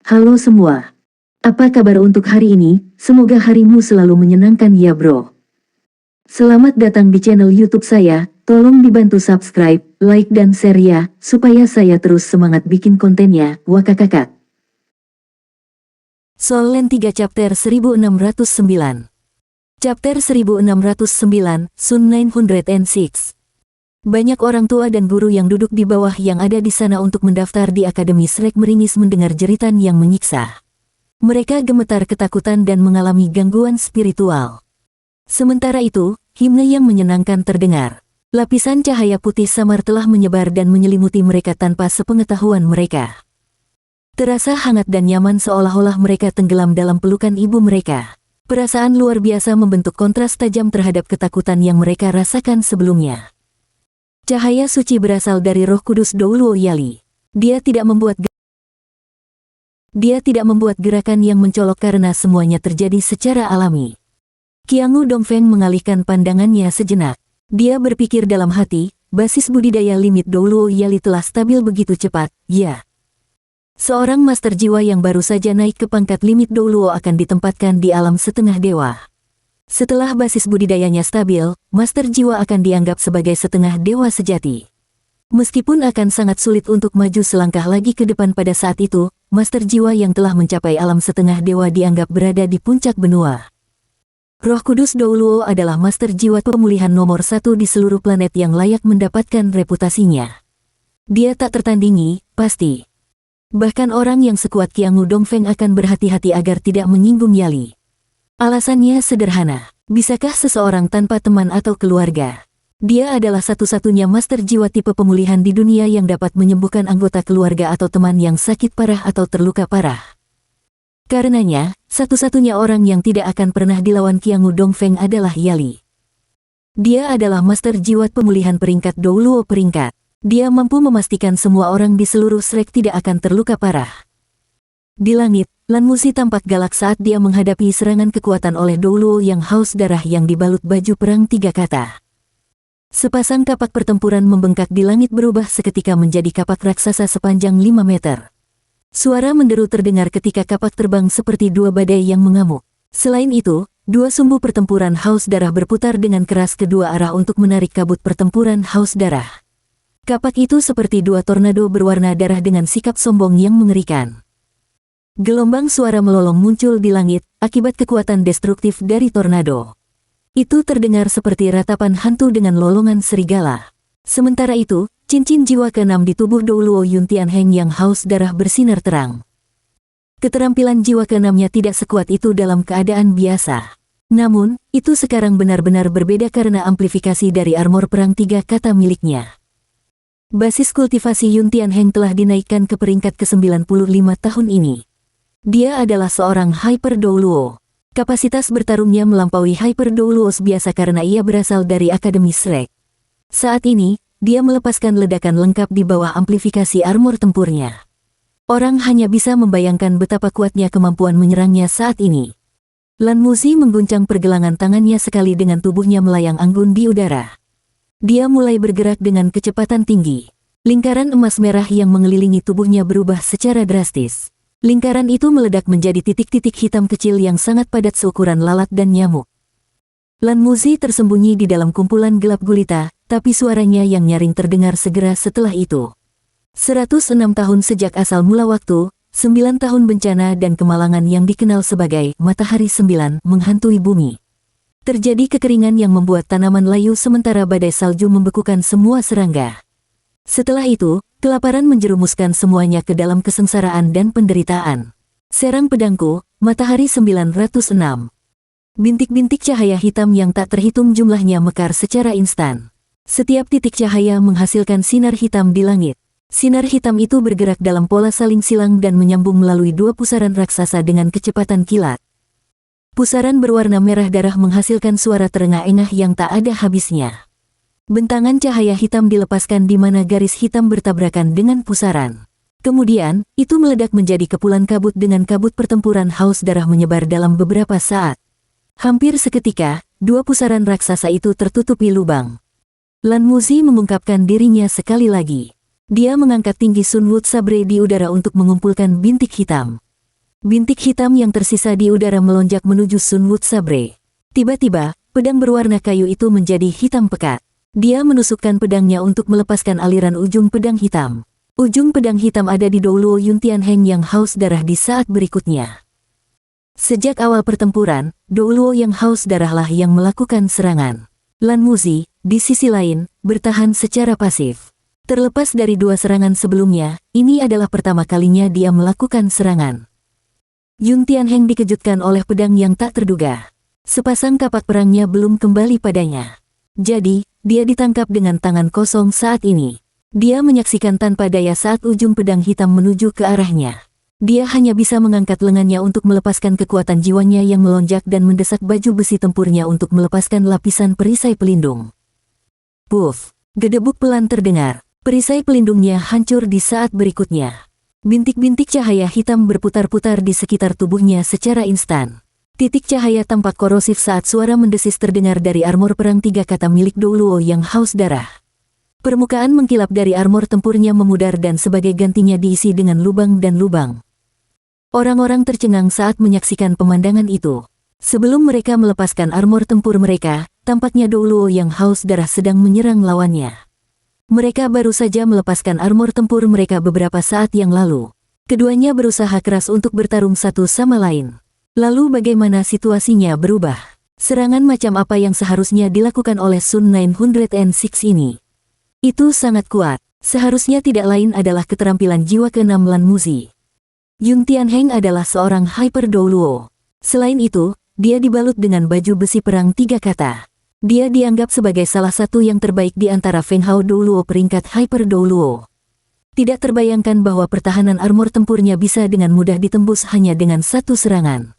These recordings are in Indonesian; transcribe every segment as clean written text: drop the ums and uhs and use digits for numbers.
Halo semua. Apa kabar untuk hari ini? Semoga harimu selalu menyenangkan ya bro. Selamat datang di channel YouTube saya. Tolong dibantu subscribe, like dan share ya, supaya saya terus semangat bikin kontennya. Wakakakak. Solen 3 Chapter 1609. Chapter 1609, Sun 906. Banyak orang tua dan guru yang duduk di bawah yang ada di sana untuk mendaftar di Akademi Shrek meringis mendengar jeritan yang menyiksa. Mereka gemetar ketakutan dan mengalami gangguan spiritual. Sementara itu, himne yang menyenangkan terdengar. Lapisan cahaya putih samar telah menyebar dan menyelimuti mereka tanpa sepengetahuan mereka. Terasa hangat dan nyaman seolah-olah mereka tenggelam dalam pelukan ibu mereka. Perasaan luar biasa membentuk kontras tajam terhadap ketakutan yang mereka rasakan sebelumnya. Cahaya suci berasal dari Roh Kudus Douluo Yali. Dia tidak membuat gerakan yang mencolok karena semuanya terjadi secara alami. Qiangu Dongfeng mengalihkan pandangannya sejenak. Dia berpikir dalam hati, basis budidaya limit Douluo Yali telah stabil begitu cepat, ya. Seorang master jiwa yang baru saja naik ke pangkat limit Douluo akan ditempatkan di alam setengah dewa. Setelah basis budidayanya stabil, master jiwa akan dianggap sebagai setengah dewa sejati. Meskipun akan sangat sulit untuk maju selangkah lagi ke depan pada saat itu, master jiwa yang telah mencapai alam setengah dewa dianggap berada di puncak benua. Roh Kudus Douluo adalah master jiwa pemulihan nomor 1 di seluruh planet yang layak mendapatkan reputasinya. Dia tak tertandingi, pasti. Bahkan orang yang sekuat Qiangu Dongfeng akan berhati-hati agar tidak menyinggung Yali. Alasannya sederhana, bisakah seseorang tanpa teman atau keluarga? Dia adalah satu-satunya master jiwa tipe pemulihan di dunia yang dapat menyembuhkan anggota keluarga atau teman yang sakit parah atau terluka parah. Karenanya, satu-satunya orang yang tidak akan pernah dilawan Qiangu Dongfeng adalah Yali. Dia adalah master jiwa pemulihan peringkat Douluo peringkat. Dia mampu memastikan semua orang di seluruh Shrek tidak akan terluka parah. Di langit, Lan Musi tampak galak saat dia menghadapi serangan kekuatan oleh Douluo yang haus darah yang dibalut baju perang 3 kata. Sepasang kapak pertempuran membengkak di langit berubah seketika menjadi kapak raksasa sepanjang 5 meter. Suara menderu terdengar ketika kapak terbang seperti 2 badai yang mengamuk. Selain itu, 2 sumbu pertempuran haus darah berputar dengan keras kedua arah untuk menarik kabut pertempuran haus darah. Kapak itu seperti 2 tornado berwarna darah dengan sikap sombong yang mengerikan. Gelombang suara melolong muncul di langit, akibat kekuatan destruktif dari tornado. Itu terdengar seperti ratapan hantu dengan lolongan serigala. Sementara itu, cincin jiwa ke-6 di tubuh Douluo Yuntianheng yang haus darah bersinar terang. Keterampilan jiwa ke-6-nya tidak sekuat itu dalam keadaan biasa. Namun, itu sekarang benar-benar berbeda karena amplifikasi dari armor perang 3 kata miliknya. Basis kultivasi Yuntianheng telah dinaikkan ke peringkat ke-95 tahun ini. Dia adalah seorang Hyper Douluo. Kapasitas bertarungnya melampaui Hyper Douluos biasa karena ia berasal dari Akademi Shrek. Saat ini, dia melepaskan ledakan lengkap di bawah amplifikasi armor tempurnya. Orang hanya bisa membayangkan betapa kuatnya kemampuan menyerangnya saat ini. Lan Musi mengguncang pergelangan tangannya sekali dengan tubuhnya melayang anggun di udara. Dia mulai bergerak dengan kecepatan tinggi. Lingkaran emas merah yang mengelilingi tubuhnya berubah secara drastis. Lingkaran itu meledak menjadi titik-titik hitam kecil yang sangat padat seukuran lalat dan nyamuk. Lan Musi tersembunyi di dalam kumpulan gelap gulita, tapi suaranya yang nyaring terdengar segera setelah itu. 106 tahun sejak asal mula waktu, 9 tahun bencana dan kemalangan yang dikenal sebagai Matahari 9 menghantui bumi. Terjadi kekeringan yang membuat tanaman layu sementara badai salju membekukan semua serangga. Setelah itu, kelaparan menjerumuskan semuanya ke dalam kesengsaraan dan penderitaan. Serang pedangku, Matahari 906. Bintik-bintik cahaya hitam yang tak terhitung jumlahnya mekar secara instan. Setiap titik cahaya menghasilkan sinar hitam di langit. Sinar hitam itu bergerak dalam pola saling silang dan menyambung melalui 2 pusaran raksasa dengan kecepatan kilat. Pusaran berwarna merah darah menghasilkan suara terengah-engah yang tak ada habisnya. Bentangan cahaya hitam dilepaskan di mana garis hitam bertabrakan dengan pusaran. Kemudian, itu meledak menjadi kepulan kabut dengan kabut pertempuran haus darah menyebar dalam beberapa saat. Hampir seketika, 2 pusaran raksasa itu tertutupi lubang. Lan Musi mengungkapkan dirinya sekali lagi. Dia mengangkat tinggi Sun Wut Sabre di udara untuk mengumpulkan bintik hitam. Bintik hitam yang tersisa di udara melonjak menuju Sun Wood Sabre. Tiba-tiba, pedang berwarna kayu itu menjadi hitam pekat. Dia menusukkan pedangnya untuk melepaskan aliran ujung pedang hitam. Ujung pedang hitam ada di Doulo Yuntian Heng yang haus darah di saat berikutnya. Sejak awal pertempuran, Doulo yang haus darahlah yang melakukan serangan. Lan Muzi, di sisi lain, bertahan secara pasif. Terlepas dari dua serangan sebelumnya, ini adalah pertama kalinya dia melakukan serangan. Yuntian Heng dikejutkan oleh pedang yang tak terduga. Sepasang kapak perangnya belum kembali padanya. Jadi, dia ditangkap dengan tangan kosong saat ini. Dia menyaksikan tanpa daya saat ujung pedang hitam menuju ke arahnya. Dia hanya bisa mengangkat lengannya untuk melepaskan kekuatan jiwanya yang melonjak dan mendesak baju besi tempurnya untuk melepaskan lapisan perisai pelindung. Puff! Gedebuk pelan terdengar. Perisai pelindungnya hancur di saat berikutnya. Bintik-bintik cahaya hitam berputar-putar di sekitar tubuhnya secara instan. Titik cahaya tampak korosif saat suara mendesis terdengar dari armor perang 3 kata milik Doulo yang haus darah. Permukaan mengkilap dari armor tempurnya memudar dan sebagai gantinya diisi dengan lubang dan lubang. Orang-orang tercengang saat menyaksikan pemandangan itu. Sebelum mereka melepaskan armor tempur mereka, tampaknya Doulo yang haus darah sedang menyerang lawannya. Mereka baru saja melepaskan armor tempur mereka beberapa saat yang lalu. Keduanya berusaha keras untuk bertarung satu sama lain. Lalu bagaimana situasinya berubah? Serangan macam apa yang seharusnya dilakukan oleh Sun 906 ini? Itu sangat kuat. Seharusnya tidak lain adalah keterampilan jiwa ke-6 Lan Muzi. Yuntian Heng adalah seorang Hyper Doulo. Selain itu, dia dibalut dengan baju besi perang 3 kata. Dia dianggap sebagai salah satu yang terbaik di antara Feng Hao Doulo peringkat Hyper Doulo. Tidak terbayangkan bahwa pertahanan armor tempurnya bisa dengan mudah ditembus hanya dengan satu serangan.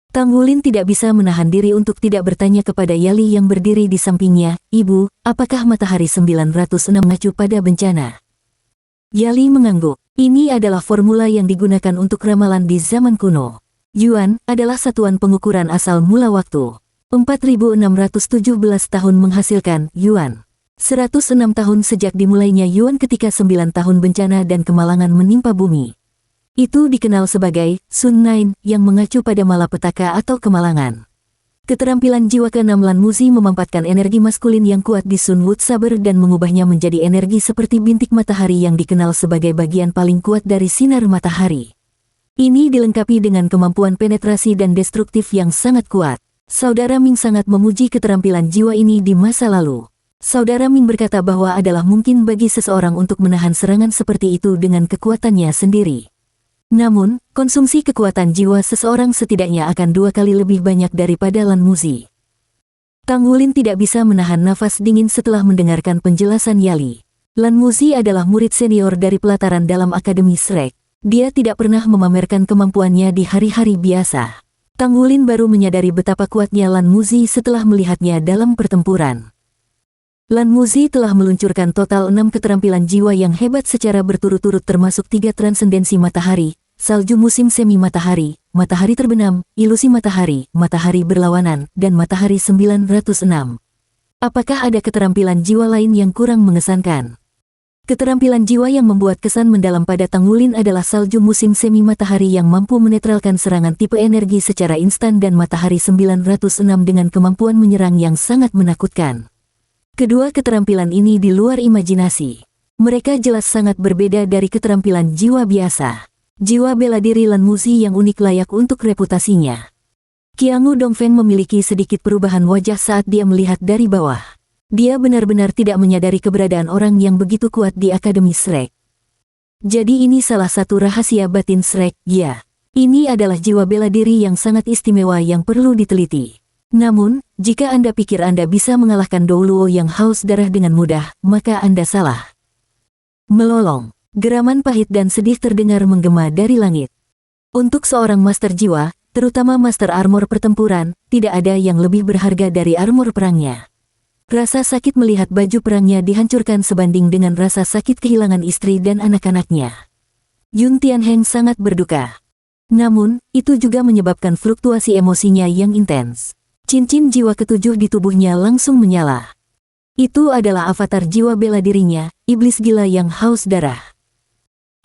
Tang Wulin tidak bisa menahan diri untuk tidak bertanya kepada Yali yang berdiri di sampingnya, "Ibu, apakah matahari 906 mengacu pada bencana?" Yali mengangguk. Ini adalah formula yang digunakan untuk ramalan di zaman kuno. Yuan adalah satuan pengukuran asal mula waktu. 4.617 tahun menghasilkan Yuan. 106 tahun sejak dimulainya Yuan ketika 9 tahun bencana dan kemalangan menimpa bumi. Itu dikenal sebagai Sun 9 yang mengacu pada malapetaka atau kemalangan. Keterampilan jiwa ke-6 Lan Muzi memanfaatkan energi maskulin yang kuat di Sun Wood Saber dan mengubahnya menjadi energi seperti bintik matahari yang dikenal sebagai bagian paling kuat dari sinar matahari. Ini dilengkapi dengan kemampuan penetrasi dan destruktif yang sangat kuat. Saudara Ming sangat memuji keterampilan jiwa ini di masa lalu. Saudara Ming berkata bahwa adalah mungkin bagi seseorang untuk menahan serangan seperti itu dengan kekuatannya sendiri. Namun, konsumsi kekuatan jiwa seseorang setidaknya akan 2 kali lebih banyak daripada Lan Muzi. Tang Wulin tidak bisa menahan nafas dingin setelah mendengarkan penjelasan Yali. Lan Muzi adalah murid senior dari pelataran dalam Akademi Shrek. Dia tidak pernah memamerkan kemampuannya di hari-hari biasa. Tang Wulin baru menyadari betapa kuatnya Lan Muzi setelah melihatnya dalam pertempuran. Lan Muzi telah meluncurkan total 6 keterampilan jiwa yang hebat secara berturut-turut termasuk 3 transendensi matahari, salju musim semi matahari, matahari terbenam, ilusi matahari, matahari berlawanan, dan matahari 906. Apakah ada keterampilan jiwa lain yang kurang mengesankan? Keterampilan jiwa yang membuat kesan mendalam pada Tang Wulin adalah salju musim semi matahari yang mampu menetralkan serangan tipe energi secara instan dan matahari 906 dengan kemampuan menyerang yang sangat menakutkan. Kedua keterampilan ini di luar imajinasi. Mereka jelas sangat berbeda dari keterampilan jiwa biasa. Jiwa bela diri Lan Muzi yang unik layak untuk reputasinya. Qiangu Dongfeng memiliki sedikit perubahan wajah saat dia melihat dari bawah. Dia benar-benar tidak menyadari keberadaan orang yang begitu kuat di Akademi Shrek. Jadi ini salah satu rahasia batin Shrek, ya. Ini adalah jiwa bela diri yang sangat istimewa yang perlu diteliti. Namun, jika Anda pikir Anda bisa mengalahkan Doulo yang haus darah dengan mudah, maka Anda salah. Melolong. Geraman pahit dan sedih terdengar menggema dari langit. Untuk seorang master jiwa, terutama master armor pertempuran, tidak ada yang lebih berharga dari armor perangnya. Rasa sakit melihat baju perangnya dihancurkan sebanding dengan rasa sakit kehilangan istri dan anak-anaknya. Yuntian Heng sangat berduka. Namun, itu juga menyebabkan fluktuasi emosinya yang intens. Cincin jiwa ketujuh di tubuhnya langsung menyala. Itu adalah avatar jiwa bela dirinya, iblis gila yang haus darah.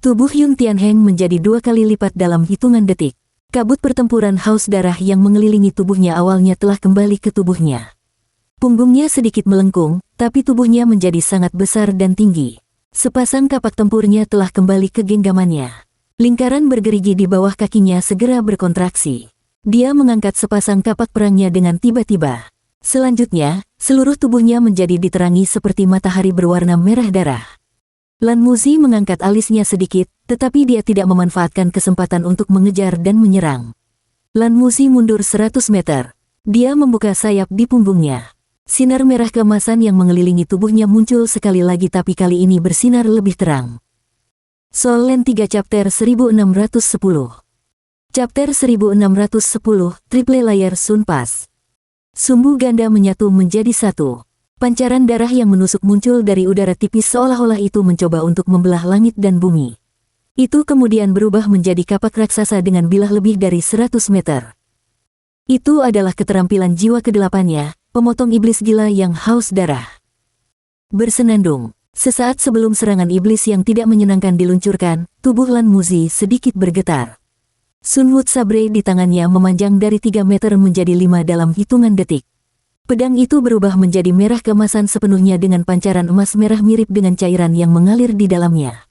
Tubuh Yun Tianheng menjadi 2 kali lipat dalam hitungan detik. Kabut pertempuran haus darah yang mengelilingi tubuhnya awalnya telah kembali ke tubuhnya. Punggungnya sedikit melengkung, tapi tubuhnya menjadi sangat besar dan tinggi. Sepasang kapak tempurnya telah kembali ke genggamannya. Lingkaran bergerigi di bawah kakinya segera berkontraksi. Dia mengangkat sepasang kapak perangnya dengan tiba-tiba. Selanjutnya, seluruh tubuhnya menjadi diterangi seperti matahari berwarna merah darah. Lan Muzi mengangkat alisnya sedikit, tetapi dia tidak memanfaatkan kesempatan untuk mengejar dan menyerang. Lan Muzi mundur 100 meter. Dia membuka sayap di punggungnya. Sinar merah keemasan yang mengelilingi tubuhnya muncul sekali lagi, tapi kali ini bersinar lebih terang. Soul Land 3 Chapter 1610. Chapter 1610, Triple Layer Sun Pass. Sumbu ganda menyatu menjadi satu. Pancaran darah yang menusuk muncul dari udara tipis seolah-olah itu mencoba untuk membelah langit dan bumi. Itu kemudian berubah menjadi kapak raksasa dengan bilah lebih dari 100 meter. Itu adalah keterampilan jiwa kedelapannya, pemotong iblis gila yang haus darah. Bersenandung, sesaat sebelum serangan iblis yang tidak menyenangkan diluncurkan, tubuh Lan Muzi sedikit bergetar. Sunwood Sabre di tangannya memanjang dari 3 meter menjadi 5 dalam hitungan detik. Pedang itu berubah menjadi merah keemasan sepenuhnya dengan pancaran emas merah mirip dengan cairan yang mengalir di dalamnya.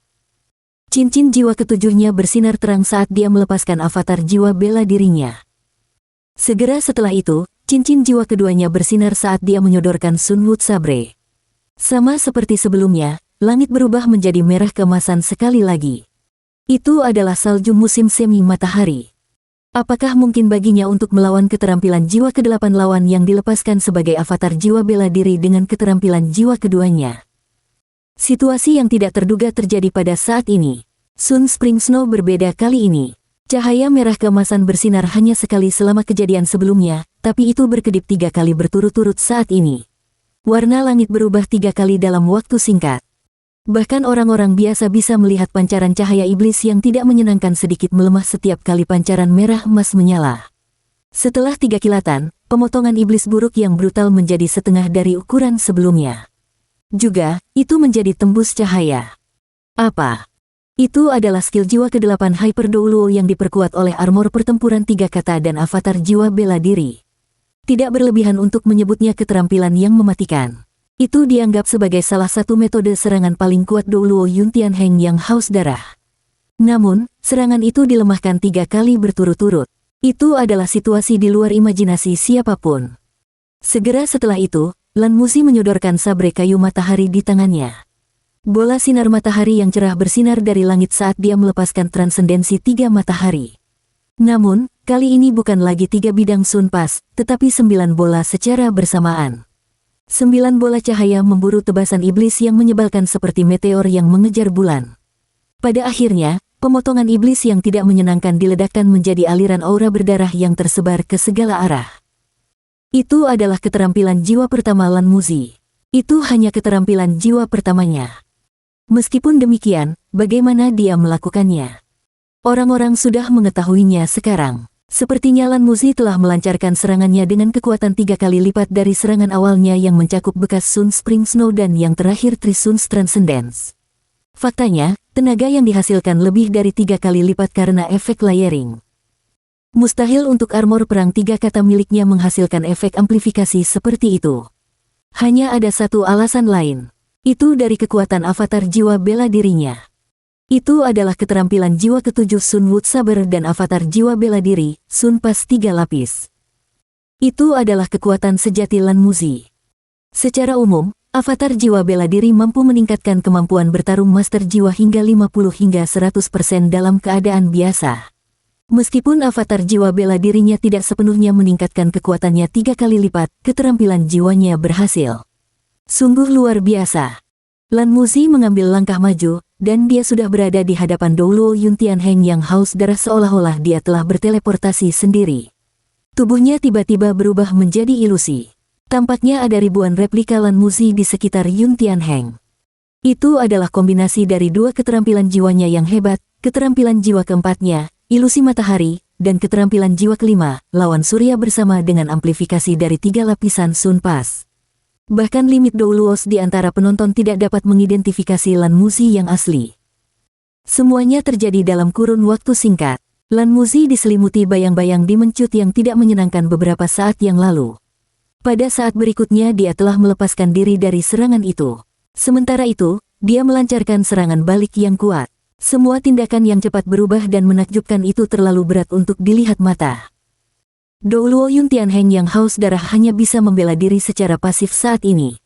Cincin jiwa ketujuhnya bersinar terang saat dia melepaskan avatar jiwa bela dirinya. Segera setelah itu, cincin jiwa keduanya bersinar saat dia menyodorkan Sunwood Sabre. Sama seperti sebelumnya, langit berubah menjadi merah keemasan sekali lagi. Itu adalah salju musim semi matahari. Apakah mungkin baginya untuk melawan keterampilan jiwa ke-8 lawan yang dilepaskan sebagai avatar jiwa bela diri dengan keterampilan jiwa keduanya? Situasi yang tidak terduga terjadi pada saat ini. Sun Spring Snow berbeda kali ini. Cahaya merah keemasan bersinar hanya sekali selama kejadian sebelumnya, tapi itu berkedip 3 kali berturut-turut saat ini. Warna langit berubah 3 kali dalam waktu singkat. Bahkan orang-orang biasa bisa melihat pancaran cahaya iblis yang tidak menyenangkan sedikit melemah setiap kali pancaran merah emas menyala. Setelah 3 kilatan, pemotongan iblis buruk yang brutal menjadi setengah dari ukuran sebelumnya. Juga, itu menjadi tembus cahaya. Apa? Itu adalah skill jiwa ke-8 Hyper Douluo yang diperkuat oleh armor pertempuran 3 kata dan avatar jiwa bela diri. Tidak berlebihan untuk menyebutnya keterampilan yang mematikan. Itu dianggap sebagai salah satu metode serangan paling kuat Douluo Yun Tianheng yang haus darah. Namun, serangan itu dilemahkan 3 kali berturut-turut. Itu adalah situasi di luar imajinasi siapapun. Segera setelah itu, Lan Muzi menyodorkan sabre kayu matahari di tangannya. Bola sinar matahari yang cerah bersinar dari langit saat dia melepaskan transendensi 3 matahari. Namun, kali ini bukan lagi 3 bidang Sun Pass, tetapi 9 bola secara bersamaan. 9 bola cahaya memburu tebasan iblis yang menyebalkan seperti meteor yang mengejar bulan. Pada akhirnya, pemotongan iblis yang tidak menyenangkan diledakkan menjadi aliran aura berdarah yang tersebar ke segala arah. Itu adalah keterampilan jiwa pertama Lan Muzi. Itu hanya keterampilan jiwa pertamanya. Meskipun demikian, bagaimana dia melakukannya? Orang-orang sudah mengetahuinya sekarang. Sepertinya Lan Muzi telah melancarkan serangannya dengan kekuatan 3 kali lipat dari serangan awalnya yang mencakup bekas Sun Spring Snow dan yang terakhir Tri-Sun's Transcendence. Faktanya, tenaga yang dihasilkan lebih dari 3 kali lipat karena efek layering. Mustahil untuk armor perang 3 kata miliknya menghasilkan efek amplifikasi seperti itu. Hanya ada satu alasan lain. Itu dari kekuatan avatar jiwa bela dirinya. Itu adalah keterampilan jiwa ke-7 Sunwood Saber dan avatar jiwa bela diri, Sun Pass 3 lapis. Itu adalah kekuatan sejati Lan Muzi. Secara umum, avatar jiwa bela diri mampu meningkatkan kemampuan bertarung master jiwa hingga 50 hingga 100% dalam keadaan biasa. Meskipun avatar jiwa bela dirinya tidak sepenuhnya meningkatkan kekuatannya 3 kali lipat, keterampilan jiwanya berhasil. Sungguh luar biasa. Lan Muzi mengambil langkah maju, dan dia sudah berada di hadapan Douluo Yun Tianheng yang haus darah seolah-olah dia telah berteleportasi sendiri. Tubuhnya tiba-tiba berubah menjadi ilusi. Tampaknya ada ribuan replika Lan Muzi di sekitar Yun Tianheng. Itu adalah kombinasi dari 2 keterampilan jiwanya yang hebat, keterampilan jiwa keempatnya, ilusi matahari, dan keterampilan jiwa kelima, lawan surya bersama dengan amplifikasi dari 3 lapisan Sun Pass. Bahkan limit Douluos di antara penonton tidak dapat mengidentifikasi Lan Muzi yang asli. Semuanya terjadi dalam kurun waktu singkat. Lan Muzi diselimuti bayang-bayang dimencut yang tidak menyenangkan beberapa saat yang lalu. Pada saat berikutnya dia telah melepaskan diri dari serangan itu. Sementara itu, dia melancarkan serangan balik yang kuat. Semua tindakan yang cepat berubah dan menakjubkan itu terlalu berat untuk dilihat mata. Douluo Yuntianheng yang haus darah hanya bisa membela diri secara pasif saat ini.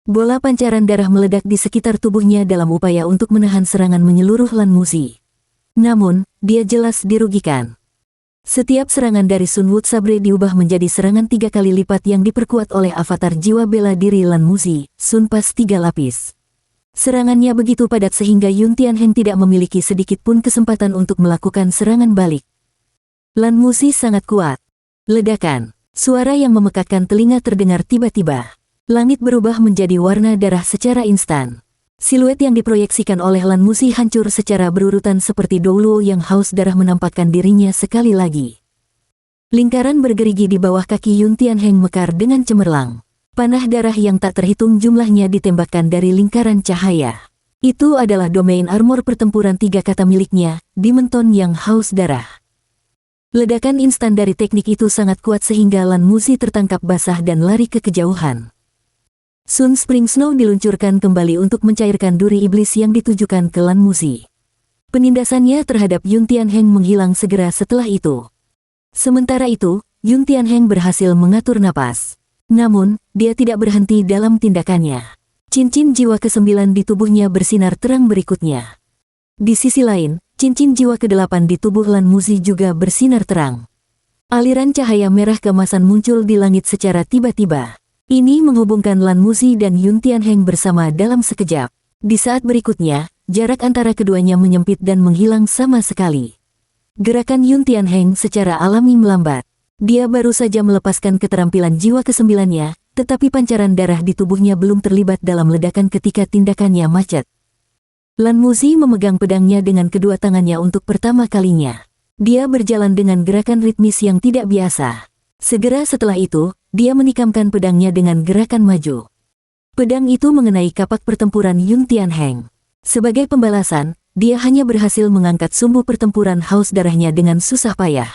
Bola pancaran darah meledak di sekitar tubuhnya dalam upaya untuk menahan serangan menyeluruh Lan Muzi. Namun, dia jelas dirugikan. Setiap serangan dari Sun Wood Sabre diubah menjadi serangan 3 kali lipat yang diperkuat oleh avatar jiwa bela diri Lan Muzi, Sun Pas 3 lapis. Serangannya begitu padat sehingga Yuntianheng tidak memiliki sedikit pun kesempatan untuk melakukan serangan balik. Lan Muzi sangat kuat. Ledakan. Suara yang memekakkan telinga terdengar tiba-tiba. Langit berubah menjadi warna darah secara instan. Siluet yang diproyeksikan oleh Lan Muzi hancur secara berurutan seperti Douluo yang haus darah menampakkan dirinya sekali lagi. Lingkaran bergerigi di bawah kaki Yuntianheng mekar dengan cemerlang. Panah darah yang tak terhitung jumlahnya ditembakkan dari lingkaran cahaya. Itu adalah domain armor pertempuran 3 kata miliknya, Dimenton yang haus darah. Ledakan instan dari teknik itu sangat kuat sehingga Lan Muzi tertangkap basah dan lari ke kejauhan. Sun Spring Snow diluncurkan kembali untuk mencairkan duri iblis yang ditujukan ke Lan Muzi. Penindasannya terhadap Yuntianheng menghilang segera setelah itu. Sementara itu, Yuntianheng berhasil mengatur napas. Namun, dia tidak berhenti dalam tindakannya. Cincin jiwa ke-9 di tubuhnya bersinar terang berikutnya. Di sisi lain, cincin jiwa ke-8 di tubuh Lan Muzi juga bersinar terang. Aliran cahaya merah keemasan muncul di langit secara tiba-tiba. Ini menghubungkan Lan Muzi dan Yuntianheng bersama dalam sekejap. Di saat berikutnya, jarak antara keduanya menyempit dan menghilang sama sekali. Gerakan Yuntianheng secara alami melambat. Dia baru saja melepaskan keterampilan jiwa ke-9-nya, tetapi pancaran darah di tubuhnya belum terlibat dalam ledakan ketika tindakannya macet. Lan Muzi memegang pedangnya dengan kedua tangannya untuk pertama kalinya. Dia berjalan dengan gerakan ritmis yang tidak biasa. Segera setelah itu, dia menikamkan pedangnya dengan gerakan maju. Pedang itu mengenai kapak pertempuran Yuntianheng. Sebagai pembalasan, dia hanya berhasil mengangkat sumbu pertempuran haus darahnya dengan susah payah.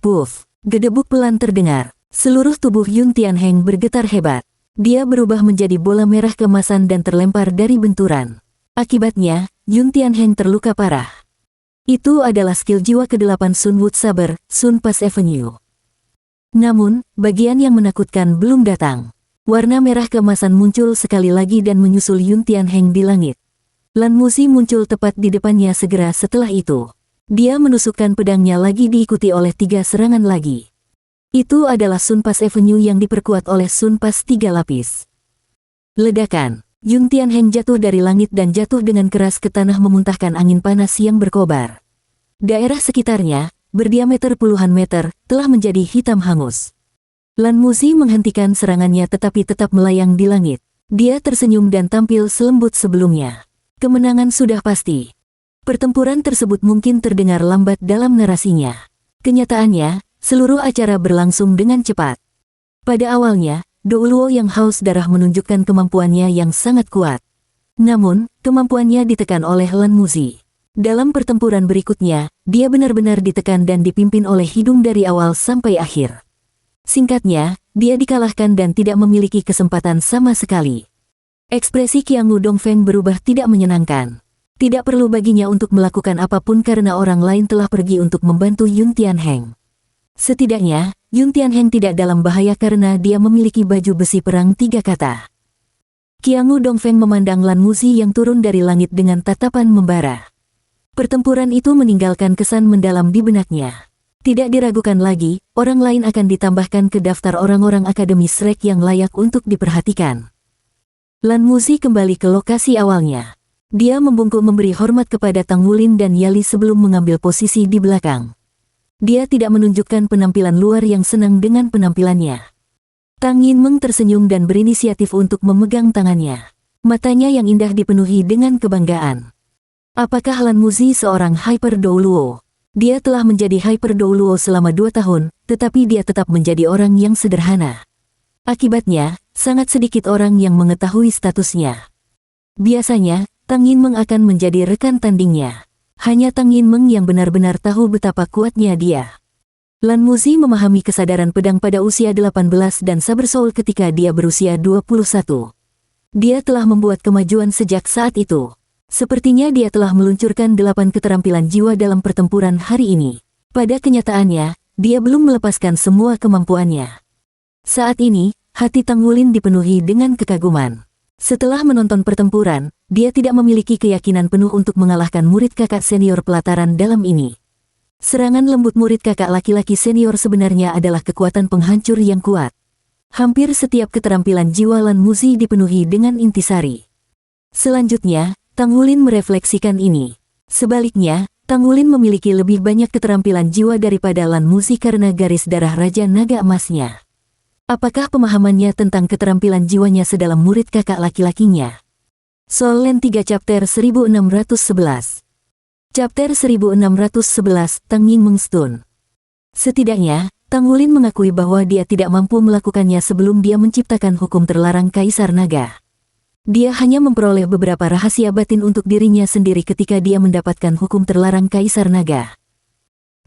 Puff! Gedebuk pelan terdengar. Seluruh tubuh Yuntianheng bergetar hebat. Dia berubah menjadi bola merah keemasan dan terlempar dari benturan. Akibatnya, Yuntianheng terluka parah. Itu adalah skill jiwa ke-8 Sun Wood Saber, Sun Pas Avenue. Namun, bagian yang menakutkan belum datang. Warna merah keemasan muncul sekali lagi dan menyusul Yuntianheng di langit. Lan Muzi muncul tepat di depannya segera setelah itu. Dia menusukkan pedangnya lagi diikuti oleh 3 serangan lagi. Itu adalah Sun Pas Avenue yang diperkuat oleh Sun Pas 3 lapis. Ledakan. Yuntianheng jatuh dari langit dan jatuh dengan keras ke tanah memuntahkan angin panas yang berkobar. Daerah sekitarnya, berdiameter puluhan meter, telah menjadi hitam hangus. Lan Muzi menghentikan serangannya tetapi tetap melayang di langit. Dia tersenyum dan tampil selembut sebelumnya. Kemenangan sudah pasti. Pertempuran tersebut mungkin terdengar lambat dalam narasinya. Kenyataannya, seluruh acara berlangsung dengan cepat. Pada awalnya, Douluo yang haus darah menunjukkan kemampuannya yang sangat kuat. Namun, kemampuannya ditekan oleh Lan Muzi. Dalam pertempuran berikutnya, dia benar-benar ditekan dan dipimpin oleh hidung dari awal sampai akhir. Singkatnya, dia dikalahkan dan tidak memiliki kesempatan sama sekali. Ekspresi Qiangu Dongfeng berubah tidak menyenangkan. Tidak perlu baginya untuk melakukan apapun karena orang lain telah pergi untuk membantu Yuntianheng. Setidaknya, Yuntianheng tidak dalam bahaya karena dia memiliki baju besi perang 3 kata. Qiangu Dongfeng memandang Lan Muzi yang turun dari langit dengan tatapan membara. Pertempuran itu meninggalkan kesan mendalam di benaknya. Tidak diragukan lagi, orang lain akan ditambahkan ke daftar orang-orang Akademi Shrek yang layak untuk diperhatikan. Lan Muzi kembali ke lokasi awalnya. Dia membungkuk memberi hormat kepada Tang Wulin dan Yali sebelum mengambil posisi di belakang. Dia tidak menunjukkan penampilan luar yang senang dengan penampilannya. Tang Yinmeng tersenyum dan berinisiatif untuk memegang tangannya. Matanya yang indah dipenuhi dengan kebanggaan. Apakah Lan Muzi seorang Hyper Douluo? Dia telah menjadi Hyper Douluo selama 2 tahun, tetapi dia tetap menjadi orang yang sederhana. Akibatnya, sangat sedikit orang yang mengetahui statusnya. Biasanya, Tang Yinmeng akan menjadi rekan tandingnya. Hanya Tang Yinmeng yang benar-benar tahu betapa kuatnya dia. Lan Muzi memahami kesadaran pedang pada usia 18 dan saber soul ketika dia berusia 21. Dia telah membuat kemajuan sejak saat itu. Sepertinya dia telah meluncurkan 8 keterampilan jiwa dalam pertempuran hari ini. Pada kenyataannya, dia belum melepaskan semua kemampuannya. Saat ini, hati Tang Wulin dipenuhi dengan kekaguman. Setelah menonton pertempuran, dia tidak memiliki keyakinan penuh untuk mengalahkan murid kakak senior pelataran dalam ini. Serangan lembut murid kakak laki-laki senior sebenarnya adalah kekuatan penghancur yang kuat. Hampir setiap keterampilan jiwa Lan Muzi dipenuhi dengan intisari. Selanjutnya, Tang Wulin merefleksikan ini. Sebaliknya, Tang Wulin memiliki lebih banyak keterampilan jiwa daripada Lan Muzi karena garis darah Raja Naga Emasnya. Apakah pemahamannya tentang keterampilan jiwanya sedalam murid kakak laki-lakinya? Soul Land 3 Chapter 1611. Chapter 1611, Tang Yinmeng Stone. Setidaknya, Tang Wulin mengakui bahwa dia tidak mampu melakukannya sebelum dia menciptakan hukum terlarang Kaisar Naga. Dia hanya memperoleh beberapa rahasia batin untuk dirinya sendiri ketika dia mendapatkan hukum terlarang Kaisar Naga.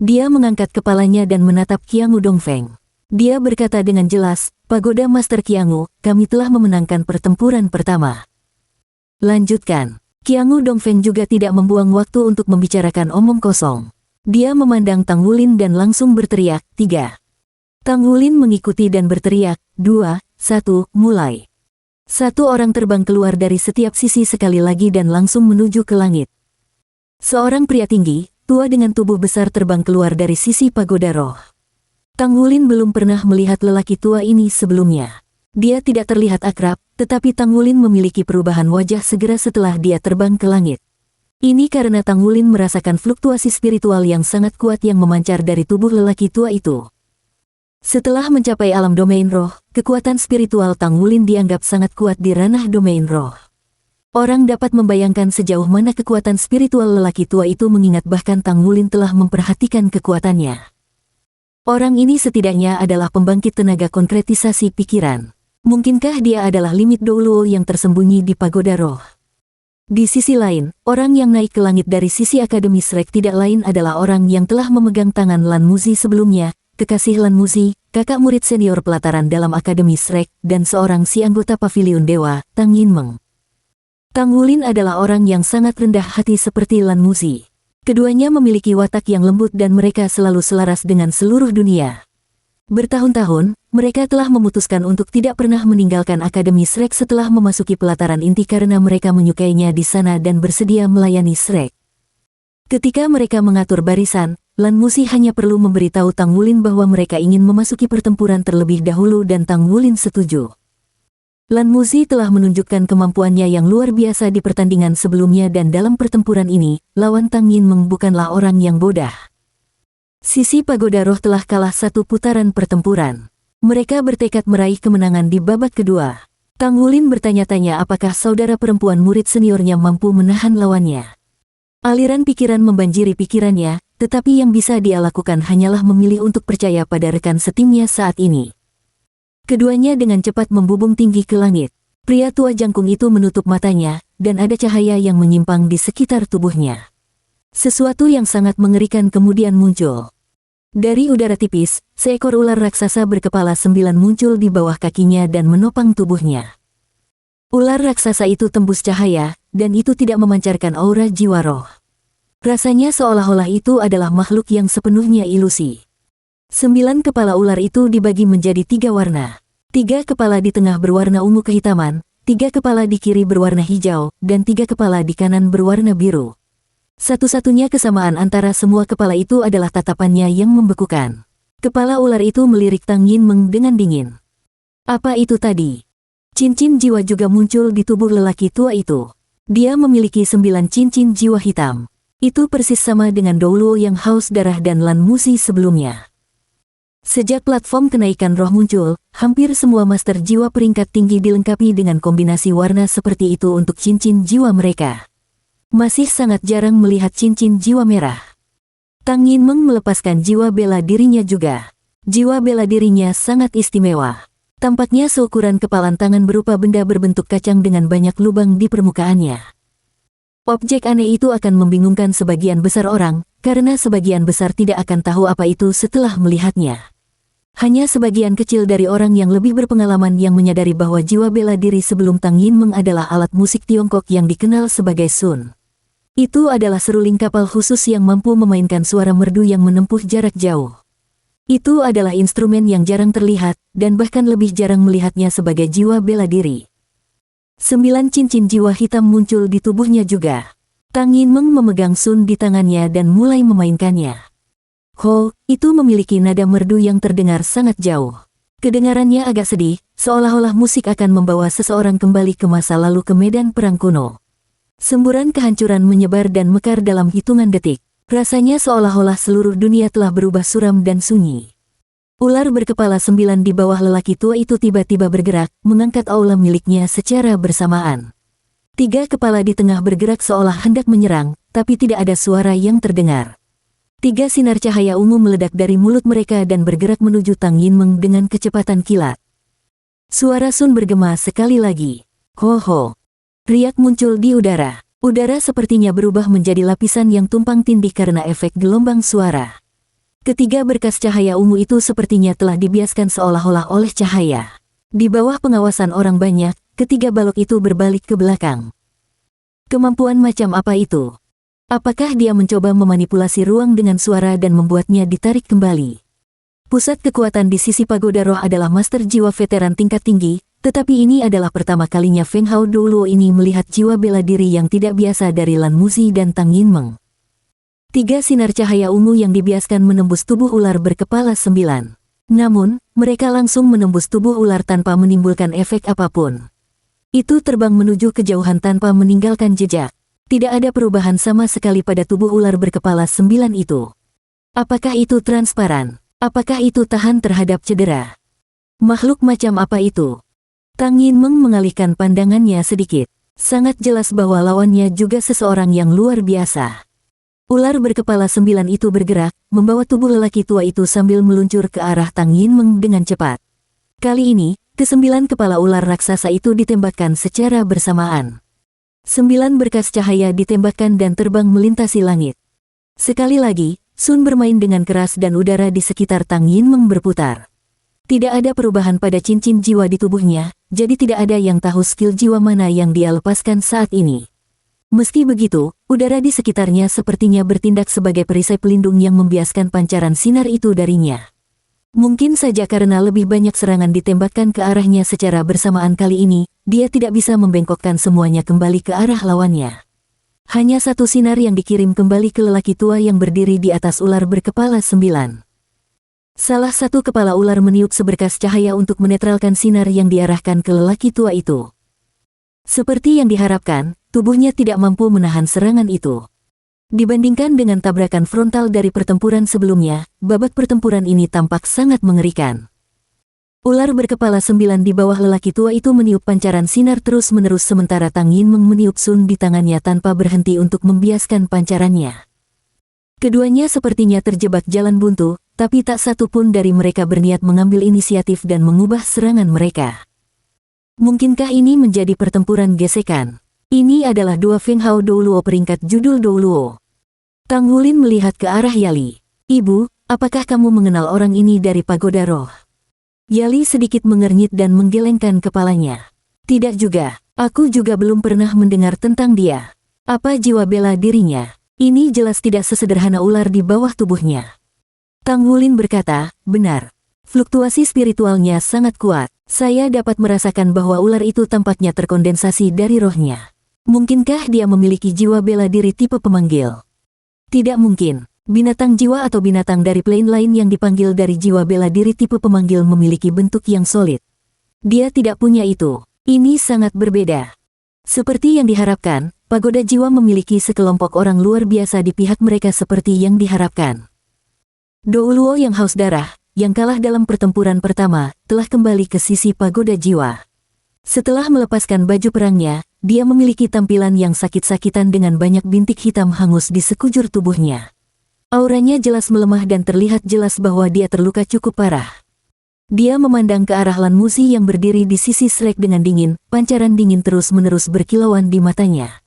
Dia mengangkat kepalanya dan menatap Qiangu Dongfeng. Dia berkata dengan jelas, "Pagoda Master Qiangu, kami telah memenangkan pertempuran pertama." Lanjutkan. Qiangu Dongfeng juga tidak membuang waktu untuk membicarakan omong kosong. Dia memandang Tang Wulin dan langsung berteriak, 3. Tang Wulin mengikuti dan berteriak, 2, 1, mulai. Satu orang terbang keluar dari setiap sisi sekali lagi dan langsung menuju ke langit. Seorang pria tinggi, tua dengan tubuh besar terbang keluar dari sisi pagoda roh. Tang Wulin belum pernah melihat lelaki tua ini sebelumnya. Dia tidak terlihat akrab, tetapi Tang Wulin memiliki perubahan wajah segera setelah dia terbang ke langit. Ini karena Tang Wulin merasakan fluktuasi spiritual yang sangat kuat yang memancar dari tubuh lelaki tua itu. Setelah mencapai alam domain roh, kekuatan spiritual Tang Wulin dianggap sangat kuat di ranah domain roh. Orang dapat membayangkan sejauh mana kekuatan spiritual lelaki tua itu mengingat bahkan Tang Wulin telah memperhatikan kekuatannya. Orang ini setidaknya adalah pembangkit tenaga konkretisasi pikiran. Mungkinkah dia adalah limit Douluo yang tersembunyi di pagoda roh? Di sisi lain, orang yang naik ke langit dari sisi Akademi Shrek tidak lain adalah orang yang telah memegang tangan Lan Muzi sebelumnya, kekasih Lan Muzi, kakak murid senior pelataran dalam Akademi Shrek, dan seorang si anggota Paviliun Dewa, Tang Yinmeng. Tang Wulin adalah orang yang sangat rendah hati seperti Lan Muzi. Keduanya memiliki watak yang lembut dan mereka selalu selaras dengan seluruh dunia. Bertahun-tahun, mereka telah memutuskan untuk tidak pernah meninggalkan Akademi Shrek setelah memasuki pelataran inti karena mereka menyukainya di sana dan bersedia melayani Shrek. Ketika mereka mengatur barisan, Lan Muzi hanya perlu memberitahu Tang Wulin bahwa mereka ingin memasuki pertempuran terlebih dahulu dan Tang Wulin setuju. Lan Muzi telah menunjukkan kemampuannya yang luar biasa di pertandingan sebelumnya dan dalam pertempuran ini, lawan Tang Yinmeng bukanlah orang yang bodoh. Sisi pagoda roh telah kalah satu putaran pertempuran. Mereka bertekad meraih kemenangan di babak kedua. Tang Wulin bertanya-tanya apakah saudara perempuan murid seniornya mampu menahan lawannya. Aliran pikiran membanjiri pikirannya, tetapi yang bisa dia lakukan hanyalah memilih untuk percaya pada rekan setimnya saat ini. Keduanya dengan cepat membubung tinggi ke langit. Pria tua jangkung itu menutup matanya, dan ada cahaya yang menyimpang di sekitar tubuhnya. Sesuatu yang sangat mengerikan kemudian muncul. Dari udara tipis, seekor ular raksasa berkepala 9 muncul di bawah kakinya dan menopang tubuhnya. Ular raksasa itu tembus cahaya, dan itu tidak memancarkan aura jiwa roh. Rasanya seolah-olah itu adalah makhluk yang sepenuhnya ilusi. 9 kepala ular itu dibagi menjadi 3 warna. 3 kepala di tengah berwarna ungu kehitaman, 3 kepala di kiri berwarna hijau, dan 3 kepala di kanan berwarna biru. Satu-satunya kesamaan antara semua kepala itu adalah tatapannya yang membekukan. Kepala ular itu melirik Tang Yinmeng dengan dingin. Apa itu tadi? Cincin jiwa juga muncul di tubuh lelaki tua itu. Dia memiliki 9 cincin jiwa hitam. Itu persis sama dengan Douluo yang haus darah dan Lan Muzi sebelumnya. Sejak platform kenaikan roh muncul, hampir semua master jiwa peringkat tinggi dilengkapi dengan kombinasi warna seperti itu untuk cincin jiwa mereka. Masih sangat jarang melihat cincin jiwa merah. Tang Yinmeng melepaskan jiwa bela dirinya juga. Jiwa bela dirinya sangat istimewa. Tampaknya seukuran kepalan tangan berupa benda berbentuk kacang dengan banyak lubang di permukaannya. Objek aneh itu akan membingungkan sebagian besar orang, karena sebagian besar tidak akan tahu apa itu setelah melihatnya. Hanya sebagian kecil dari orang yang lebih berpengalaman yang menyadari bahwa jiwa bela diri sebelum Tang Yinmeng adalah alat musik Tiongkok yang dikenal sebagai sun. Itu adalah seruling kapal khusus yang mampu memainkan suara merdu yang menempuh jarak jauh. Itu adalah instrumen yang jarang terlihat, dan bahkan lebih jarang melihatnya sebagai jiwa bela diri. 9 cincin jiwa hitam muncul di tubuhnya juga. Tang Yinmeng memegang sun di tangannya dan mulai memainkannya. Ho, itu memiliki nada merdu yang terdengar sangat jauh. Kedengarannya agak sedih, seolah-olah musik akan membawa seseorang kembali ke masa lalu ke medan perang kuno. Semburan kehancuran menyebar dan mekar dalam hitungan detik. Rasanya seolah-olah seluruh dunia telah berubah suram dan sunyi. Ular berkepala 9 di bawah lelaki tua itu tiba-tiba bergerak, mengangkat aula miliknya secara bersamaan. 3 kepala di tengah bergerak seolah hendak menyerang, tapi tidak ada suara yang terdengar. 3 sinar cahaya ungu meledak dari mulut mereka dan bergerak menuju Tang Yinmeng dengan kecepatan kilat. Suara Sun bergema sekali lagi. Ho ho. Riak muncul di udara. Udara sepertinya berubah menjadi lapisan yang tumpang tindih karena efek gelombang suara. Ketiga berkas cahaya ungu itu sepertinya telah dibiaskan seolah-olah oleh cahaya. Di bawah pengawasan orang banyak, ketiga balok itu berbalik ke belakang. Kemampuan macam apa itu? Apakah dia mencoba memanipulasi ruang dengan suara dan membuatnya ditarik kembali? Pusat kekuatan di sisi pagoda roh adalah master jiwa veteran tingkat tinggi, tetapi ini adalah pertama kalinya Feng Hao Doulo ini melihat jiwa bela diri yang tidak biasa dari Lan Muzi dan Tang Yinmeng. 3 sinar cahaya ungu yang dibiaskan menembus tubuh ular berkepala 9. Namun, mereka langsung menembus tubuh ular tanpa menimbulkan efek apapun. Itu terbang menuju kejauhan tanpa meninggalkan jejak. Tidak ada perubahan sama sekali pada tubuh ular berkepala 9 itu. Apakah itu transparan? Apakah itu tahan terhadap cedera? Makhluk macam apa itu? Tang Yinmeng mengalihkan pandangannya sedikit. Sangat jelas bahwa lawannya juga seseorang yang luar biasa. Ular berkepala 9 itu bergerak, membawa tubuh lelaki tua itu sambil meluncur ke arah Tang Yinmeng dengan cepat. Kali ini, ke-9 kepala ular raksasa itu ditembakkan secara bersamaan. 9 berkas cahaya ditembakkan dan terbang melintasi langit. Sekali lagi, Sun bermain dengan keras dan udara di sekitar Tang Yinmeng berputar. Tidak ada perubahan pada cincin jiwa di tubuhnya, jadi tidak ada yang tahu skill jiwa mana yang dia lepaskan saat ini. Meski begitu, udara di sekitarnya sepertinya bertindak sebagai perisai pelindung yang membiaskan pancaran sinar itu darinya. Mungkin saja karena lebih banyak serangan ditembakkan ke arahnya secara bersamaan kali ini, dia tidak bisa membengkokkan semuanya kembali ke arah lawannya. Hanya satu sinar yang dikirim kembali ke lelaki tua yang berdiri di atas ular berkepala 9. Salah satu kepala ular meniup seberkas cahaya untuk menetralkan sinar yang diarahkan ke lelaki tua itu. Seperti yang diharapkan, tubuhnya tidak mampu menahan serangan itu. Dibandingkan dengan tabrakan frontal dari pertempuran sebelumnya, babak pertempuran ini tampak sangat mengerikan. Ular berkepala 9 di bawah lelaki tua itu meniup pancaran sinar terus-menerus sementara Tang Yinmeng meniup sun di tangannya tanpa berhenti untuk membiaskan pancarannya. Keduanya sepertinya terjebak jalan buntu, tapi tak satu pun dari mereka berniat mengambil inisiatif dan mengubah serangan mereka. Mungkinkah ini menjadi pertempuran gesekan? Ini adalah 2 Feng Hao Doulo peringkat judul Doulo. Tang Wulin melihat ke arah Yali. Ibu, apakah kamu mengenal orang ini dari pagoda roh? Yali sedikit mengernyit dan menggelengkan kepalanya. Tidak juga, aku juga belum pernah mendengar tentang dia. Apa jiwa bela dirinya? Ini jelas tidak sesederhana ular di bawah tubuhnya. Tang Wulin berkata, benar. Fluktuasi spiritualnya sangat kuat. Saya dapat merasakan bahwa ular itu tampaknya terkondensasi dari rohnya. Mungkinkah dia memiliki jiwa bela diri tipe pemanggil? Tidak mungkin. Binatang jiwa atau binatang dari plane lain yang dipanggil dari jiwa bela diri tipe pemanggil memiliki bentuk yang solid. Dia tidak punya itu. Ini sangat berbeda. Seperti yang diharapkan, pagoda jiwa memiliki sekelompok orang luar biasa di pihak mereka seperti yang diharapkan. Doulo yang haus darah, yang kalah dalam pertempuran pertama, telah kembali ke sisi pagoda jiwa. Setelah melepaskan baju perangnya, dia memiliki tampilan yang sakit-sakitan dengan banyak bintik hitam hangus di sekujur tubuhnya. Auranya jelas melemah dan terlihat jelas bahwa dia terluka cukup parah. Dia memandang ke arah Lan Muzi yang berdiri di sisi Shrek dengan dingin, pancaran dingin terus-menerus berkilauan di matanya.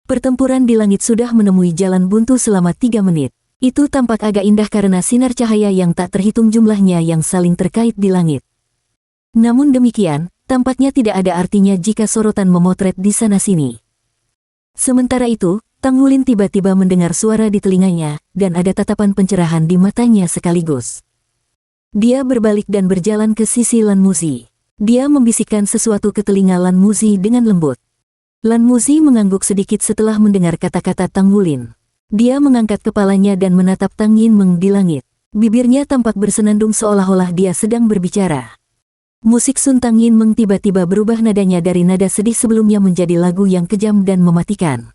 Pertempuran di langit sudah menemui jalan buntu selama 3 menit. Itu tampak agak indah karena sinar cahaya yang tak terhitung jumlahnya yang saling terkait di langit. Namun demikian, tampaknya tidak ada artinya jika sorotan memotret di sana-sini. Sementara itu, Tang Wulin tiba-tiba mendengar suara di telinganya, dan ada tatapan pencerahan di matanya sekaligus. Dia berbalik dan berjalan ke sisi Lan Muzi. Dia membisikkan sesuatu ke telinga Lan Muzi dengan lembut. Lan Muzi mengangguk sedikit setelah mendengar kata-kata Tang Wulin. Dia mengangkat kepalanya dan menatap Tang Yinmeng di langit. Bibirnya tampak bersenandung seolah-olah dia sedang berbicara. Musik Sun Tang Yinmeng tiba-tiba berubah nadanya dari nada sedih sebelumnya menjadi lagu yang kejam dan mematikan.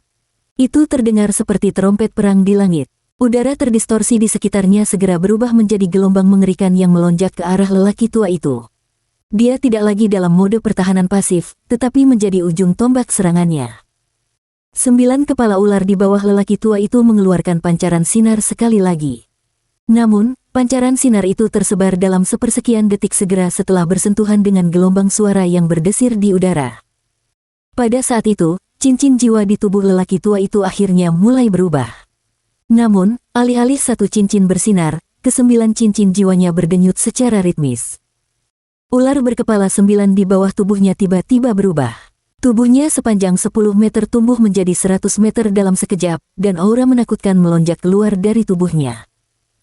Itu terdengar seperti terompet perang di langit. Udara terdistorsi di sekitarnya segera berubah menjadi gelombang mengerikan yang melonjak ke arah lelaki tua itu. Dia tidak lagi dalam mode pertahanan pasif, tetapi menjadi ujung tombak serangannya. 9 kepala ular di bawah lelaki tua itu mengeluarkan pancaran sinar sekali lagi. Namun, pancaran sinar itu tersebar dalam sepersekian detik segera setelah bersentuhan dengan gelombang suara yang berdesir di udara. Pada saat itu, cincin jiwa di tubuh lelaki tua itu akhirnya mulai berubah. Namun, alih-alih satu cincin bersinar, ke-9 cincin jiwanya berdenyut secara ritmis. Ular berkepala 9 di bawah tubuhnya tiba-tiba berubah. Tubuhnya sepanjang 10 meter tumbuh menjadi 100 meter dalam sekejap, dan aura menakutkan melonjak keluar dari tubuhnya.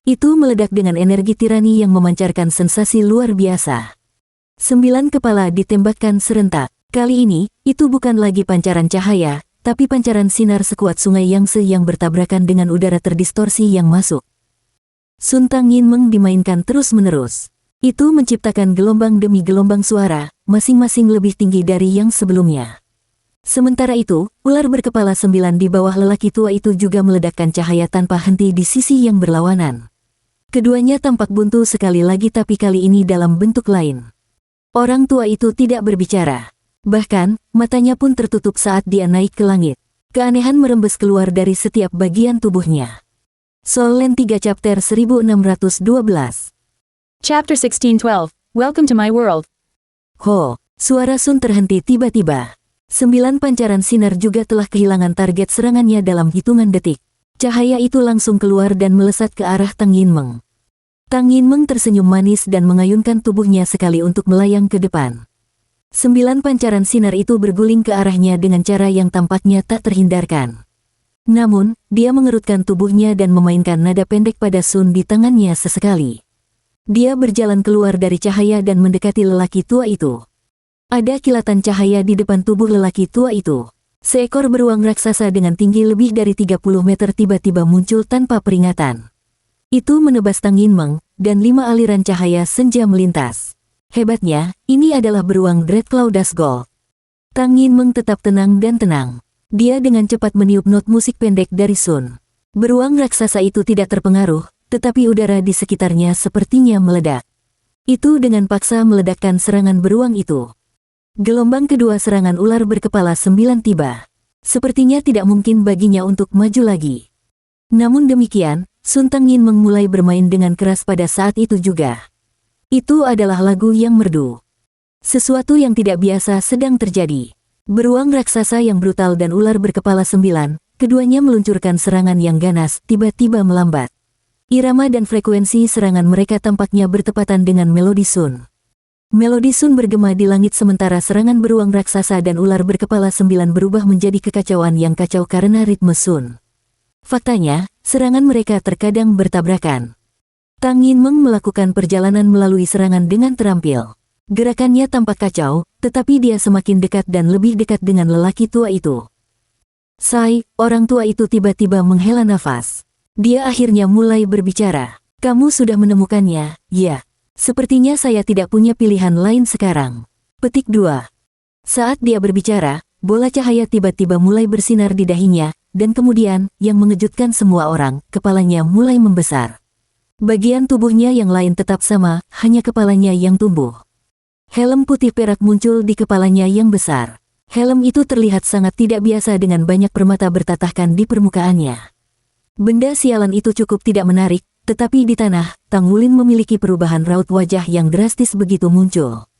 Itu meledak dengan energi tirani yang memancarkan sensasi luar biasa. 9 kepala ditembakkan serentak. Kali ini, itu bukan lagi pancaran cahaya, tapi pancaran sinar sekuat sungai Yangtze yang bertabrakan dengan udara terdistorsi yang masuk. Sun Tang Yinmeng dimainkan terus-menerus. Itu menciptakan gelombang demi gelombang suara, masing-masing lebih tinggi dari yang sebelumnya. Sementara itu, ular berkepala 9 di bawah lelaki tua itu juga meledakkan cahaya tanpa henti di sisi yang berlawanan. Keduanya tampak buntu sekali lagi tapi kali ini dalam bentuk lain. Orang tua itu tidak berbicara. Bahkan, matanya pun tertutup saat dia naik ke langit. Keanehan merembes keluar dari setiap bagian tubuhnya. Soul Land 3 Chapter 1612. Chapter 1612, Welcome to my world. Ho, suara Sun terhenti tiba-tiba. 9 pancaran sinar juga telah kehilangan target serangannya dalam hitungan detik. Cahaya itu langsung keluar dan melesat ke arah Tang Yinmeng. Tang Yinmeng tersenyum manis dan mengayunkan tubuhnya sekali untuk melayang ke depan. 9 pancaran sinar itu berguling ke arahnya dengan cara yang tampaknya tak terhindarkan. Namun, dia mengerutkan tubuhnya dan memainkan nada pendek pada Sun di tangannya sesekali. Dia berjalan keluar dari cahaya dan mendekati lelaki tua itu. Ada kilatan cahaya di depan tubuh lelaki tua itu. Seekor beruang raksasa dengan tinggi lebih dari 30 meter tiba-tiba muncul tanpa peringatan. Itu menebas Tang Yinmeng, dan 5 aliran cahaya senja melintas. Hebatnya, ini adalah beruang Dreadclaw Dusgold. Tang Yinmeng tetap tenang dan tenang. Dia dengan cepat meniup not musik pendek dari Sun. Beruang raksasa itu tidak terpengaruh, tetapi udara di sekitarnya sepertinya meledak. Itu dengan paksa meledakkan serangan beruang itu. Gelombang kedua serangan ular berkepala 9 tiba. Sepertinya tidak mungkin baginya untuk maju lagi. Namun demikian, Sun Tang Yinmeng mulai bermain dengan keras pada saat itu juga. Itu adalah lagu yang merdu. Sesuatu yang tidak biasa sedang terjadi. Beruang raksasa yang brutal dan ular berkepala 9, keduanya meluncurkan serangan yang ganas, tiba-tiba melambat. Irama dan frekuensi serangan mereka tampaknya bertepatan dengan melodi Sun. Melodi Sun bergema di langit sementara serangan beruang raksasa dan ular berkepala 9 berubah menjadi kekacauan yang kacau karena ritme Sun. Faktanya, serangan mereka terkadang bertabrakan. Tang Yinmeng melakukan perjalanan melalui serangan dengan terampil. Gerakannya tampak kacau, tetapi dia semakin dekat dan lebih dekat dengan lelaki tua itu. Sai, orang tua itu tiba-tiba menghela nafas. Dia akhirnya mulai berbicara. Kamu sudah menemukannya, ya. Sepertinya saya tidak punya pilihan lain sekarang. Petik 2. Saat dia berbicara, bola cahaya tiba-tiba mulai bersinar di dahinya, dan kemudian, yang mengejutkan semua orang, kepalanya mulai membesar. Bagian tubuhnya yang lain tetap sama, hanya kepalanya yang tumbuh. Helm putih perak muncul di kepalanya yang besar. Helm itu terlihat sangat tidak biasa dengan banyak permata bertatahkan di permukaannya. Benda sialan itu cukup tidak menarik, tetapi di tanah, Tang Wulin memiliki perubahan raut wajah yang drastis begitu muncul.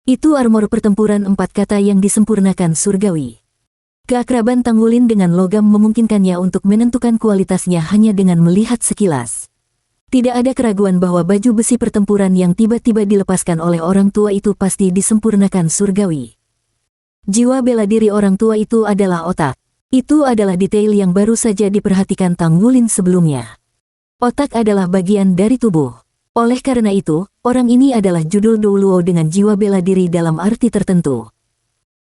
Itu armor pertempuran 4 kata yang disempurnakan surgawi. Keakraban Tang Wulin dengan logam memungkinkannya untuk menentukan kualitasnya hanya dengan melihat sekilas. Tidak ada keraguan bahwa baju besi pertempuran yang tiba-tiba dilepaskan oleh orang tua itu pasti disempurnakan surgawi. Jiwa bela diri orang tua itu adalah otak. Itu adalah detail yang baru saja diperhatikan Tang Wulin sebelumnya. Otak adalah bagian dari tubuh. Oleh karena itu, orang ini adalah judul Douluo dengan jiwa bela diri dalam arti tertentu.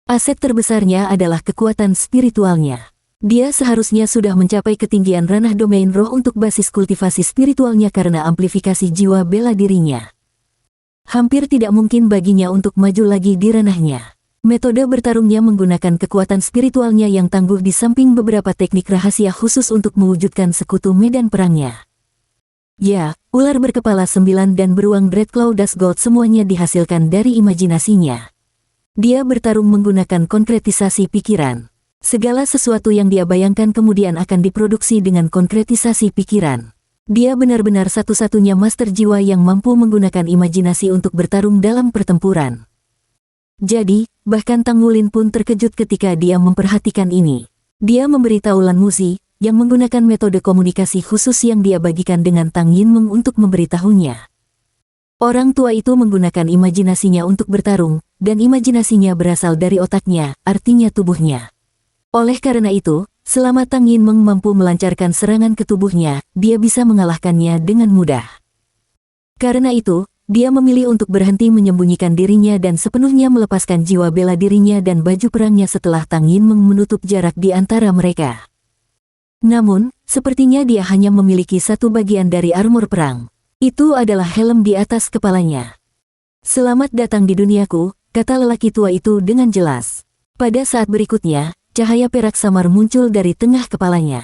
Aset terbesarnya adalah kekuatan spiritualnya. Dia seharusnya sudah mencapai ketinggian ranah domain roh untuk basis kultivasi spiritualnya karena amplifikasi jiwa bela dirinya. Hampir tidak mungkin baginya untuk maju lagi di ranahnya. Metode bertarungnya menggunakan kekuatan spiritualnya yang tangguh di samping beberapa teknik rahasia khusus untuk mewujudkan sekutu medan perangnya. Ya, ular berkepala 9 dan beruang Dreadclaw Dust Gold semuanya dihasilkan dari imajinasinya. Dia bertarung menggunakan konkretisasi pikiran. Segala sesuatu yang dia bayangkan kemudian akan diproduksi dengan konkretisasi pikiran. Dia benar-benar satu-satunya master jiwa yang mampu menggunakan imajinasi untuk bertarung dalam pertempuran. Jadi, bahkan Tang Wulin pun terkejut ketika dia memperhatikan ini. Dia memberitahu Lan Muzi, yang menggunakan metode komunikasi khusus yang dia bagikan dengan Tang Yinmeng untuk memberitahunya. Orang tua itu menggunakan imajinasinya untuk bertarung, dan imajinasinya berasal dari otaknya, artinya tubuhnya. Oleh karena itu, selama Tang Yinmeng mampu melancarkan serangan ke tubuhnya, dia bisa mengalahkannya dengan mudah. Karena itu, dia memilih untuk berhenti menyembunyikan dirinya dan sepenuhnya melepaskan jiwa bela dirinya dan baju perangnya setelah Tang Yinmeng menutup jarak di antara mereka. Namun, sepertinya dia hanya memiliki satu bagian dari armor perang. Itu adalah helm di atas kepalanya. "Selamat datang di duniaku," kata lelaki tua itu dengan jelas. Pada saat berikutnya, cahaya perak samar muncul dari tengah kepalanya.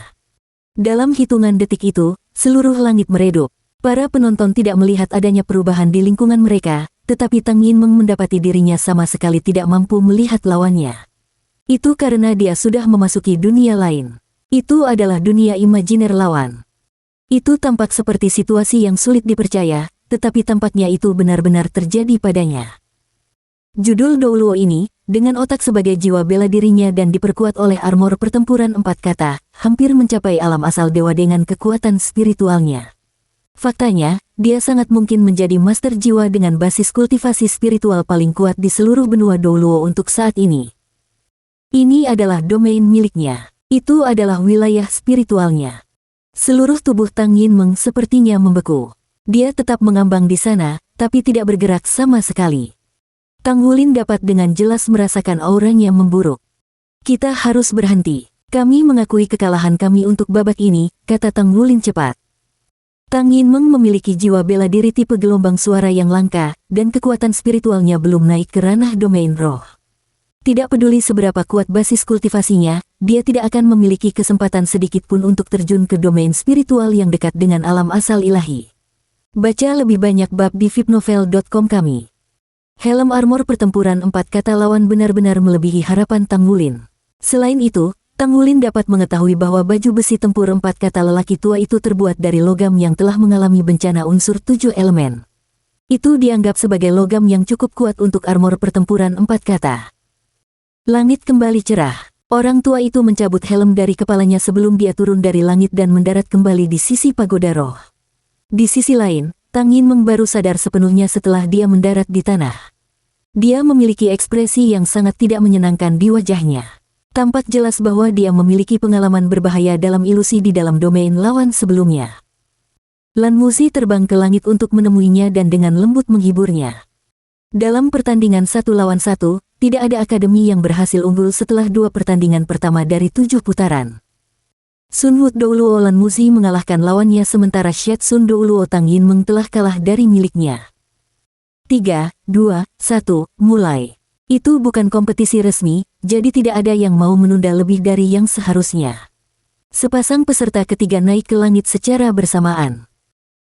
Dalam hitungan detik itu, seluruh langit meredup. Para penonton tidak melihat adanya perubahan di lingkungan mereka, tetapi Tang Yinmeng mendapati dirinya sama sekali tidak mampu melihat lawannya. Itu karena dia sudah memasuki dunia lain. Itu adalah dunia imajiner lawan. Itu tampak seperti situasi yang sulit dipercaya, tetapi tampaknya itu benar-benar terjadi padanya. Judul Douluo ini, dengan otak sebagai jiwa bela dirinya dan diperkuat oleh armor pertempuran 4 kata, hampir mencapai alam asal dewa dengan kekuatan spiritualnya. Faktanya, dia sangat mungkin menjadi master jiwa dengan basis kultivasi spiritual paling kuat di seluruh benua Douluo untuk saat ini. Ini adalah domain miliknya. Itu adalah wilayah spiritualnya. Seluruh tubuh Tang Yinmeng sepertinya membeku. Dia tetap mengambang di sana, tapi tidak bergerak sama sekali. Tang Wulin dapat dengan jelas merasakan auranya memburuk. "Kita harus berhenti. Kami mengakui kekalahan kami untuk babak ini," kata Tang Wulin cepat. Tang Yinmeng memiliki jiwa bela diri tipe gelombang suara yang langka, dan kekuatan spiritualnya belum naik ke ranah domain roh. Tidak peduli seberapa kuat basis kultivasinya, dia tidak akan memiliki kesempatan sedikit pun untuk terjun ke domain spiritual yang dekat dengan alam asal ilahi. Baca lebih banyak bab di vibnovel.com kami. Helm armor pertempuran 4 kata lawan benar-benar melebihi harapan Tang Wulin. Selain itu, Tang Wulin dapat mengetahui bahwa baju besi tempur 4 kata lelaki tua itu terbuat dari logam yang telah mengalami bencana unsur 7 elemen. Itu dianggap sebagai logam yang cukup kuat untuk armor pertempuran 4 kata. Langit kembali cerah. Orang tua itu mencabut helm dari kepalanya sebelum dia turun dari langit dan mendarat kembali di sisi pagoda roh. Di sisi lain, Tang Yinmeng baru sadar sepenuhnya setelah dia mendarat di tanah. Dia memiliki ekspresi yang sangat tidak menyenangkan di wajahnya. Tampak jelas bahwa dia memiliki pengalaman berbahaya dalam ilusi di dalam domain lawan sebelumnya. Lan Muzi terbang ke langit untuk menemuinya dan dengan lembut menghiburnya. Dalam pertandingan 1 lawan 1, tidak ada akademi yang berhasil unggul setelah 2 pertandingan pertama dari 7 putaran. Sun Wut Douluo Lan Muzi mengalahkan lawannya sementara Shed Sun Douluo Tang Yinmeng telah kalah dari miliknya. 3, 2, 1, mulai. Itu bukan kompetisi resmi, jadi tidak ada yang mau menunda lebih dari yang seharusnya. Sepasang peserta ketiga naik ke langit secara bersamaan.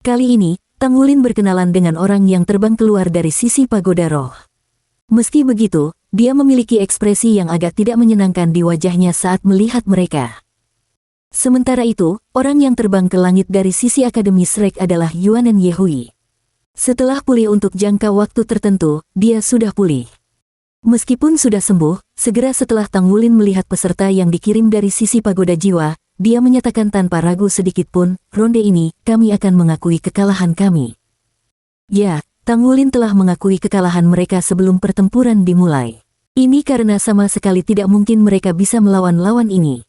Kali ini, Tang Wulin berkenalan dengan orang yang terbang keluar dari sisi pagoda roh. Meski begitu, dia memiliki ekspresi yang agak tidak menyenangkan di wajahnya saat melihat mereka. Sementara itu, orang yang terbang ke langit dari sisi Akademi Shrek adalah Yuanen Yehui. Setelah pulih untuk jangka waktu tertentu, dia sudah pulih. Meskipun sudah sembuh, segera setelah Tang Wulin melihat peserta yang dikirim dari sisi pagoda jiwa, dia menyatakan tanpa ragu sedikit pun, ronde ini, kami akan mengakui kekalahan kami. Ya, Tang Wulin telah mengakui kekalahan mereka sebelum pertempuran dimulai. Ini karena sama sekali tidak mungkin mereka bisa melawan lawan ini.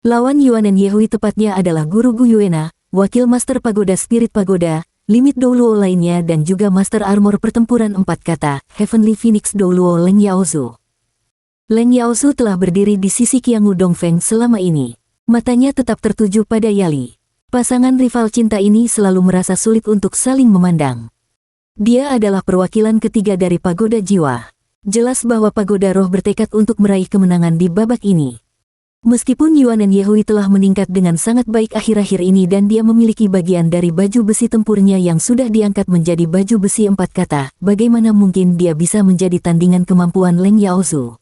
Lawan Yuanen Yehui tepatnya adalah Guru Gu Yuena, wakil Master Pagoda Spirit Pagoda, Limit Douluo lainnya dan juga Master Armor Pertempuran 4 Kata, Heavenly Phoenix Douluo Leng Yaozu. Leng Yaozu telah berdiri di sisi Qiangu Dongfeng selama ini. Matanya tetap tertuju pada Yali. Pasangan rival cinta ini selalu merasa sulit untuk saling memandang. Dia adalah perwakilan ketiga dari Pagoda Jiwa. Jelas bahwa Pagoda Roh bertekad untuk meraih kemenangan di babak ini. Meskipun Yuanen Yehui telah meningkat dengan sangat baik akhir-akhir ini dan dia memiliki bagian dari baju besi tempurnya yang sudah diangkat menjadi baju besi 4 kata, bagaimana mungkin dia bisa menjadi tandingan kemampuan Leng Yaozu?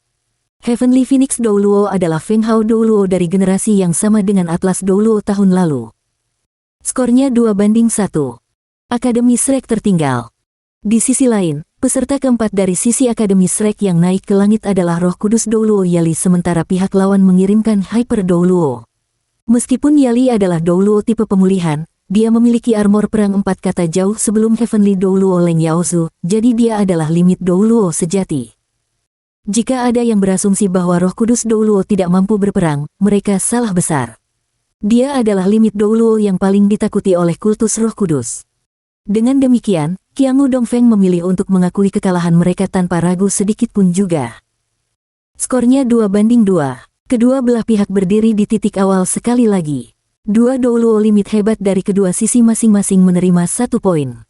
Heavenly Phoenix Douluo adalah Feng Hao Douluo dari generasi yang sama dengan Atlas Douluo tahun lalu. Skornya 2-1. Akademi Shrek tertinggal. Di sisi lain, peserta keempat dari sisi Akademi Shrek yang naik ke langit adalah Roh Kudus Douluo Yali sementara pihak lawan mengirimkan Hyper Douluo. Meskipun Yali adalah Douluo tipe pemulihan, dia memiliki armor perang 4 kata jauh sebelum Heavenly Douluo Leng Yaozu, jadi dia adalah limit Douluo sejati. Jika ada yang berasumsi bahwa Roh Kudus Douluo tidak mampu berperang, mereka salah besar. Dia adalah limit Douluo yang paling ditakuti oleh kultus Roh Kudus. Dengan demikian, Qiangu Dongfeng memilih untuk mengakui kekalahan mereka tanpa ragu sedikit pun juga. Skornya 2-2. Kedua belah pihak berdiri di titik awal sekali lagi. Dua Douluo limit hebat dari kedua sisi masing-masing menerima 1 poin.